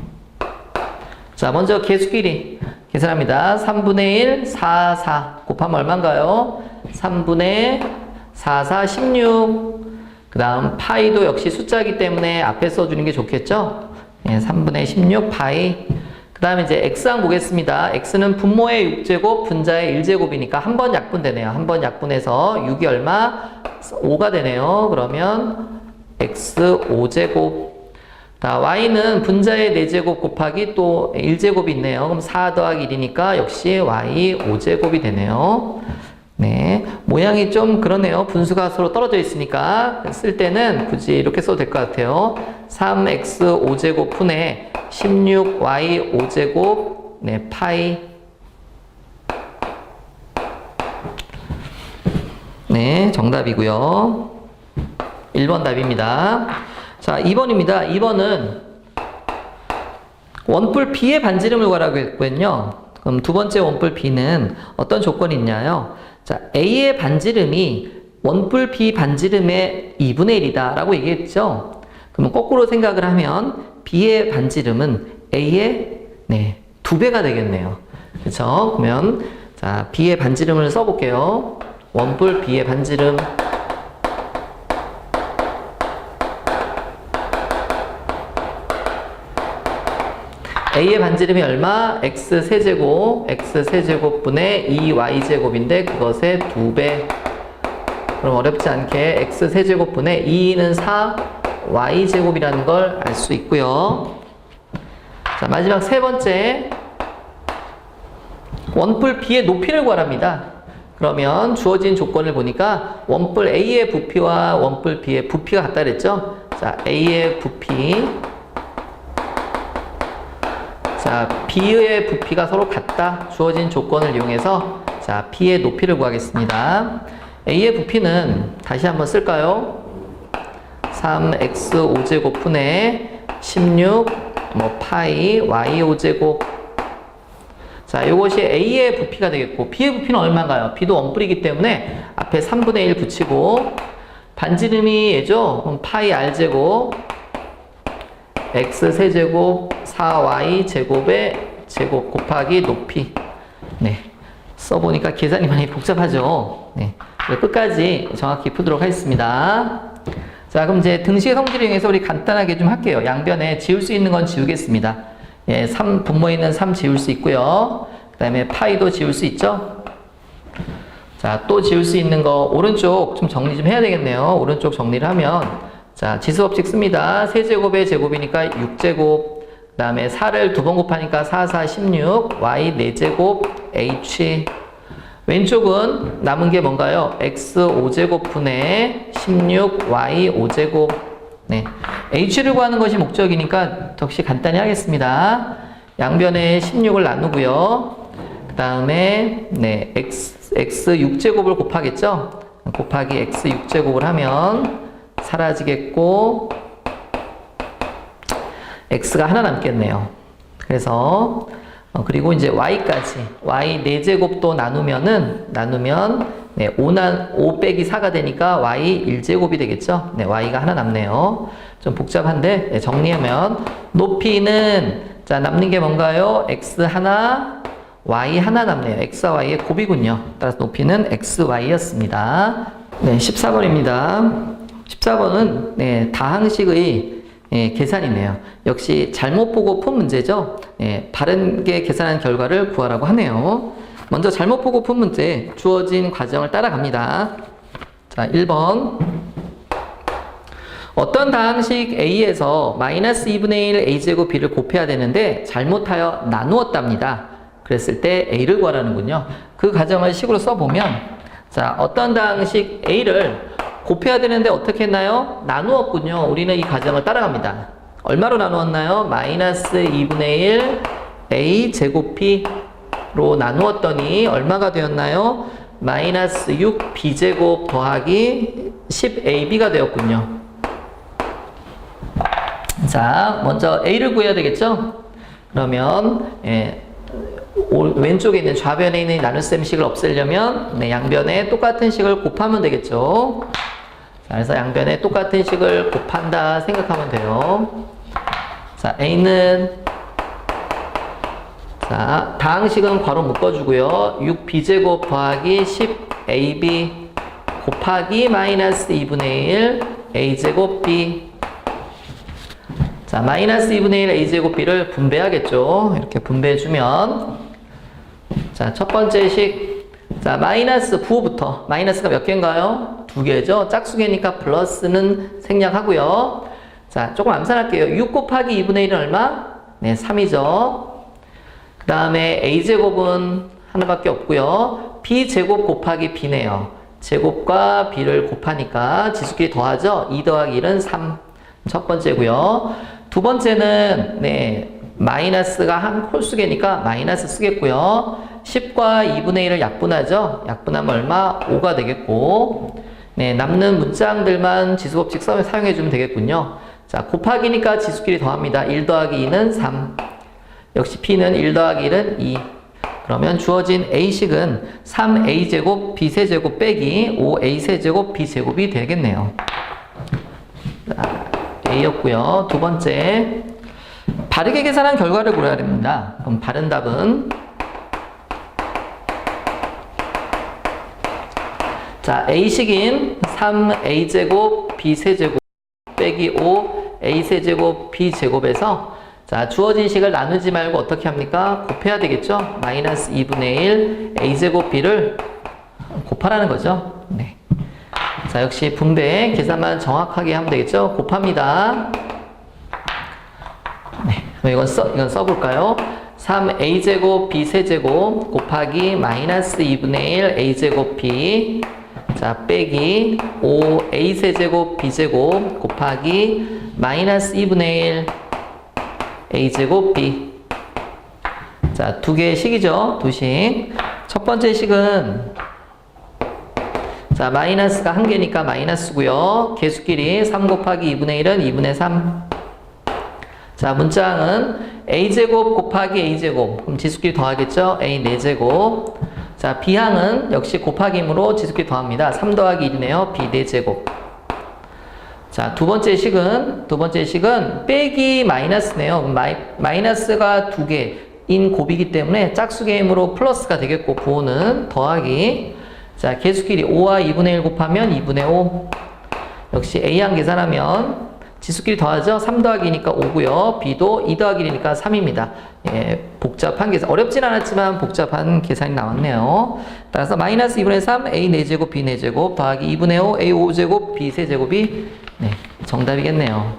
자, 먼저 개수끼리 계산합니다. 3분의 1, 4, 4. 곱하면 얼마인가요? 3분의 4, 4, 16. 그 다음 파이도 역시 숫자이기 때문에 앞에 써주는 게 좋겠죠? 네, 3분의 16 파이. 그 다음에 이제 x항 보겠습니다. x는 분모의 6제곱, 분자의 1제곱이니까 한 번 약분되네요. 한 번 약분해서 6이 얼마? 5가 되네요. 그러면 x 5제곱. 자, y는 분자의 4제곱 곱하기 또 1제곱이 있네요. 그럼 4 더하기 1이니까 역시 y 5제곱이 되네요. 네, 모양이 좀 그러네요. 분수가 서로 떨어져 있으니까 쓸 때는 굳이 이렇게 써도 될 것 같아요. 3x 5제곱 분의 16y 5제곱 네, 파이. 네, 정답이고요. 1번 답입니다. 자, 2번입니다. 2번은 원뿔 B의 반지름을 구하라고 했거든요. 그럼 두 번째 원뿔 B는 어떤 조건이 있냐요? 자, A의 반지름이 원뿔 B 반지름의 2분의 1이다 라고 얘기했죠. 그러면 거꾸로 생각을 하면 B의 반지름은 A의 네, 2배가 되겠네요. 그렇죠? 그러면 자, B의 반지름을 써볼게요. 원뿔 B의 반지름 A의 반지름이 얼마? x 세제곱 분의 2y제곱인데 그것의 2배. 그럼 어렵지 않게 x 세제곱 분의 2는 4 y제곱이라는 걸 알 수 있고요. 자, 마지막 세 번째 원뿔 B의 높이를 구하랍니다. 그러면 주어진 조건을 보니까 원뿔 A의 부피와 원뿔 B의 부피가 같다 그랬죠? 자, A의 부피, 자, B의 부피가 서로 같다. 주어진 조건을 이용해서 자, B의 높이를 구하겠습니다. A의 부피는 다시 한번 쓸까요? 3x 5제곱 분의 16 파이 y 5제곱. 자, 이것이 A의 부피가 되겠고 B의 부피는 얼마인가요? B도 원뿔이기 때문에 앞에 3분의 1 붙이고 반지름이 얘죠? 그럼 파이 r제곱 x 세제곱 4y 제곱의 제곱 곱하기 높이. 네, 써보니까 계산이 많이 복잡하죠. 네, 끝까지 정확히 푸도록 하겠습니다. 자, 그럼 이제 등식의 성질을 이용해서 우리 간단하게 좀 할게요. 양변에 지울 수 있는 건 지우겠습니다. 예, 3, 분모에 있는 3 지울 수 있고요. 그 다음에 파이도 지울 수 있죠. 자, 또 지울 수 있는 거 오른쪽 좀 정리 좀 해야 되겠네요. 오른쪽 정리를 하면 자, 지수법칙 씁니다. 세제곱의 제곱이니까 6제곱. 그 다음에 4를 2번 곱하니까 4, 4, 16. y 4제곱 h. 왼쪽은 남은 게 뭔가요? x 5제곱 분의 16 y 5제곱. 네, h를 구하는 것이 목적이니까 역시 간단히 하겠습니다. 양변에 16을 나누고요. 그 다음에 네, x 6제곱을 곱하겠죠? 곱하기 x 6제곱을 하면 사라지겠고 x가 하나 남겠네요. 그래서 그리고 이제 y까지 y 4제곱도 나누면 네, 5 빼기 4가 되니까 y 1제곱이 되겠죠. 네, y가 하나 남네요. 좀 복잡한데 네, 정리하면 높이는 자, 남는 게 뭔가요? x 하나 y 하나 남네요. x와 y의 곱이군요. 따라서 높이는 xy였습니다. 네, 14번입니다. 14번은 네, 다항식의 계산이네요. 역시 잘못 보고 푼 문제죠. 바른게 계산한 결과를 구하라고 하네요. 먼저 잘못 보고 푼 문제, 주어진 과정을 따라갑니다. 자, 1번. 어떤 다항식 A에서 마이너스 2분의 1 A제곱 B를 곱해야 되는데 잘못하여 나누었답니다. 그랬을 때 A를 구하라는군요. 그 과정을 식으로 써보면, 자, 어떤 다항식 A를 곱해야 되는데 어떻게 했나요? 나누었군요. 우리는 이 과정을 따라갑니다. 얼마로 나누었나요? 마이너스 2분의 1 A제곱 B로 나누었더니 얼마가 되었나요? 마이너스 6 B제곱 더하기 10AB가 되었군요. 자, 먼저 A를 구해야 되겠죠? 그러면 왼쪽에 있는 좌변에 있는 나눗셈 식을 없애려면 양변에 똑같은 식을 곱하면 되겠죠? 자, 그래서 양변에 똑같은 식을 곱한다 생각하면 돼요. 자, A는 자, 다항식은 괄호 묶어주고요. 6B제곱 더하기 10AB 곱하기 마이너스 2분의 1 A제곱 B. 자, 마이너스 2분의 1 A제곱 B를 분배하겠죠. 이렇게 분배해주면, 자, 첫 번째 식, 자, 마이너스 부호부터, 마이너스가 몇 개인가요? 2개죠. 짝수개니까 플러스는 생략하고요. 자, 조금 암산할게요. 6 곱하기 2분의 1은 얼마? 네, 3이죠. 그 다음에 A제곱은 하나밖에 없고요. B제곱 곱하기 B네요. 제곱과 B를 곱하니까 지수끼리 더하죠. 2 더하기 1은 3. 첫 번째고요. 두 번째는 마이너스가 한 홀수개니까 마이너스 쓰겠고요. 10과 2분의 1을 약분하죠. 약분하면 얼마? 5가 되겠고, 남는 문장들만 지수법칙 사용해주면 되겠군요. 자, 곱하기니까 지수끼리 더합니다. 1 더하기 2는 3. 역시 P는 1 더하기 1은 2. 그러면 주어진 A식은 3A제곱 B세제곱 빼기 5A세제곱 B제곱이 되겠네요. 자, A였고요. 두 번째, 바르게 계산한 결과를 고려해야 됩니다. 그럼 바른 답은, 자, A식인 3A제곱 B세제곱 빼기 5A세제곱 B제곱에서, 자, 주어진 식을 나누지 말고 어떻게 합니까? 곱해야 되겠죠? 마이너스 2분의 1 A제곱 B를 곱하라는 거죠. 네. 자, 역시 분배 계산만 정확하게 하면 되겠죠? 곱합니다. 네, 그럼 이건 써볼까요? 3A제곱 B세제곱 곱하기 마이너스 2분의 1 A제곱 B. 자, 빼기 5A세제곱 B제곱 곱하기 마이너스 2분의 1 A제곱 B. 자, 두 개의 식이죠? 두 식. 첫 번째 식은, 자, 마이너스가 한 개니까 마이너스고요. 개수끼리 3 곱하기 2분의 1은 2분의 3. 자, 문장은 A제곱 곱하기 A제곱. 그럼 지수끼리 더하겠죠? A 4제곱. 자, B항은 역시 곱하기이므로 지수끼리 더합니다. 3 더하기 1이네요. B 4제곱. 자, 두 번째 식은 빼기 마이너스네요. 마이너스가 2개인 곱이기 때문에 짝수개이므로 플러스가 되겠고, 부호는 더하기. 자, 개수끼리 5와 2분의 1 곱하면 2분의 5. 역시 A항 계산하면 지수끼리 더하죠. 3 더하기 2니까 5고요. B도 2 더하기 1이니까 3입니다. 복잡한 계산, 어렵진 않았지만 복잡한 계산이 나왔네요. 따라서 마이너스 2분의 3 A 4제곱 B 4제곱 더하기 2분의 5 A 5제곱 B 3제곱이 정답이겠네요.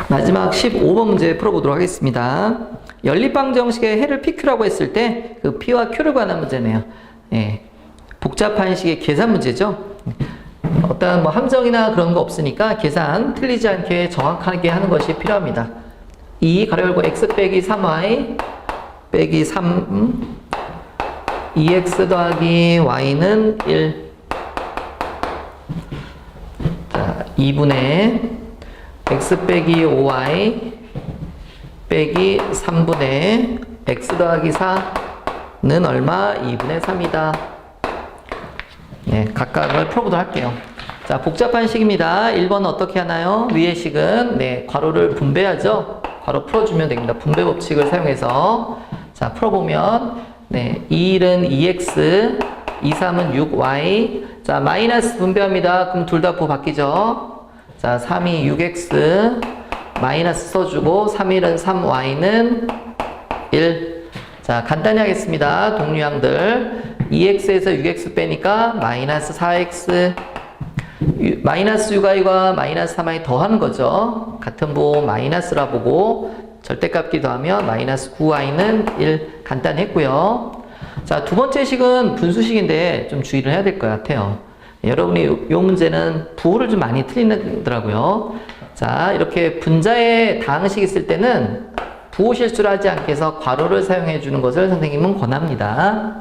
마지막 15번 문제 풀어보도록 하겠습니다. 연립방정식의 해를 PQ라고 했을 때 그 P와 Q를 관한 문제네요. 복잡한 식의 계산 문제죠. 어떤 함정이나 그런 거 없으니까 계산 틀리지 않게 정확하게 하는 것이 필요합니다. 2 가로 열고 x 빼기 3y 빼기 3 2x 더하기 y는 1. 자, 2분의 x 빼기 5y 빼기 3분의 x 더하기 4는 얼마? 2분의 3이다. 네, 각각을 풀어보도록 할게요. 자, 복잡한 식입니다. 1번은 어떻게 하나요? 위의 식은 괄호를 분배하죠. 괄호 풀어주면 됩니다. 분배 법칙을 사용해서. 자, 풀어보면 2, 1은 2x, 2, 3은 6y, 자, 마이너스 분배합니다. 그럼 둘 다 부호 바뀌죠? 자, 3이 6x 마이너스 써주고 3일은 3y는 1. 자, 간단히 하겠습니다. 동류항들 2x에서 6x 빼니까 마이너스 4x 마이너스 6i과 마이너스 3i 더하는 거죠. 같은 부호 마이너스라 보고 절대값끼리 더하면 마이너스 9i는 1. 간단히 했고요. 자, 두 번째 식은 분수식인데 좀 주의를 해야 될 것 같아요. 여러분이 이 문제는 부호를 좀 많이 틀리더라고요. 자, 이렇게 분자의 다항식 있을 때는 부호 실수를 하지 않게 해서 괄호를 사용해 주는 것을 선생님은 권합니다.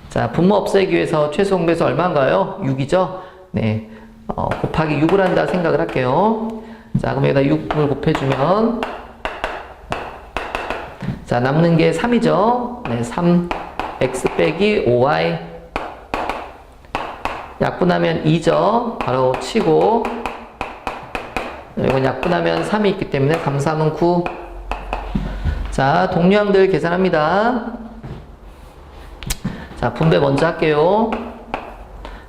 자, 분모 없애기 위해서 최소 공배수 얼마인가요? 6이죠? 네, 곱하기 6을 한다 생각을 할게요. 자, 그럼 여기다 6을 곱해주면 자, 남는 게 3이죠? 네, 3x 빼기 5y 약분하면 2죠? 바로 치고 이건 약분하면 3이 있기 때문에 3, 3은 9. 자, 동류항들 계산합니다. 자, 분배 먼저 할게요.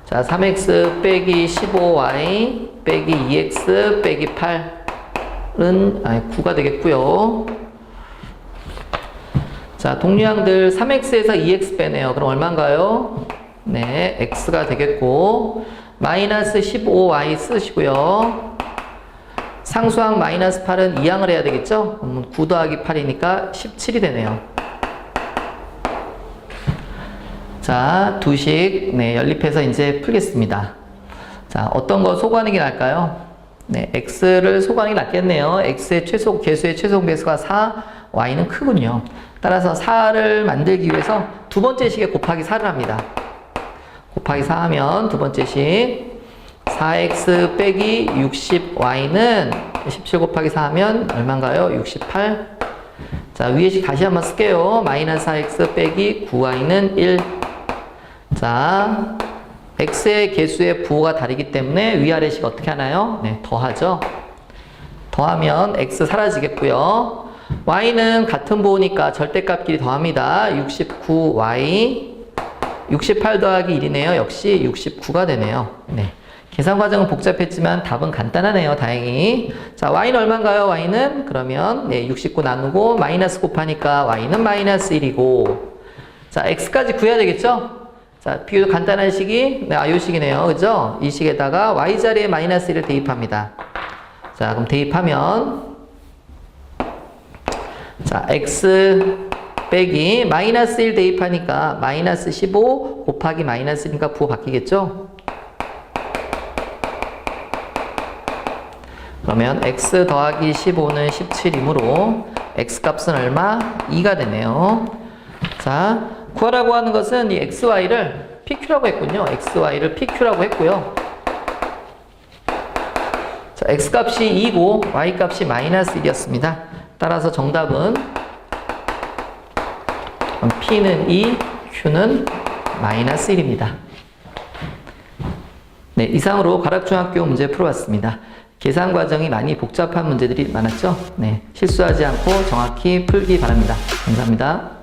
자, 3x 빼기 15y 빼기 2x 빼기 8은 9가 되겠고요. 자, 동류항들 3x에서 2x 빼네요. 그럼 얼마인가요? 네, x가 되겠고 마이너스 15y 쓰시고요. 상수항 마이너스 8은 2항을 해야 되겠죠? 그럼 9 더하기 8이니까 17이 되네요. 자, 두식 네, 연립해서 이제 풀겠습니다. 자, 어떤 거 소거하는 게 나을까요? 네, x를 소거하는 게 낫겠네요. x의 최소 개수의 최소 공배수가 4, y는 크군요. 따라서 4를 만들기 위해서 두 번째 식에 곱하기 4를 합니다. 곱하기 4 하면 두 번째 식 4x 빼기 60y는 17 곱하기 4 하면 얼마인가요? 68. 자, 위에 식 다시 한번 쓸게요. 마이너스 4x 빼기 9y는 1. 자, x의 개수의 부호가 다르기 때문에 위아래식 어떻게 하나요? 네, 더하죠. 더하면 x 사라지겠고요. y는 같은 부호니까 절대값끼리 더합니다. 69y 68 더하기 1이네요. 역시 69가 되네요. 네. 계산 과정은 복잡했지만 답은 간단하네요. 다행히. 자, y는 얼마인가요? y는 그러면 네, 69 나누고 마이너스 곱하니까 y는 마이너스 1이고 자, x까지 구해야 되겠죠? 자, 비교적 간단한 식이 네, 요 식이네요. 그죠? 이 식에다가 y 자리에 마이너스 1을 대입합니다. 자, 그럼 대입하면 자, x 빼기 마이너스 1 대입하니까 마이너스 15 곱하기 마이너스 1이니까 부호 바뀌겠죠? 그러면 x 더하기 15는 17이므로 x 값은 얼마? 2가 되네요. 자, 구하라고 하는 것은 이 xy를 pq라고 했군요. xy를 pq라고 했고요. 자, x 값이 2고 y 값이 마이너스 1이었습니다. 따라서 정답은 p는 2, q는 마이너스 1입니다. 네, 이상으로 가락중학교 문제 풀어봤습니다. 계산 과정이 많이 복잡한 문제들이 많았죠? 네, 실수하지 않고 정확히 풀기 바랍니다. 감사합니다.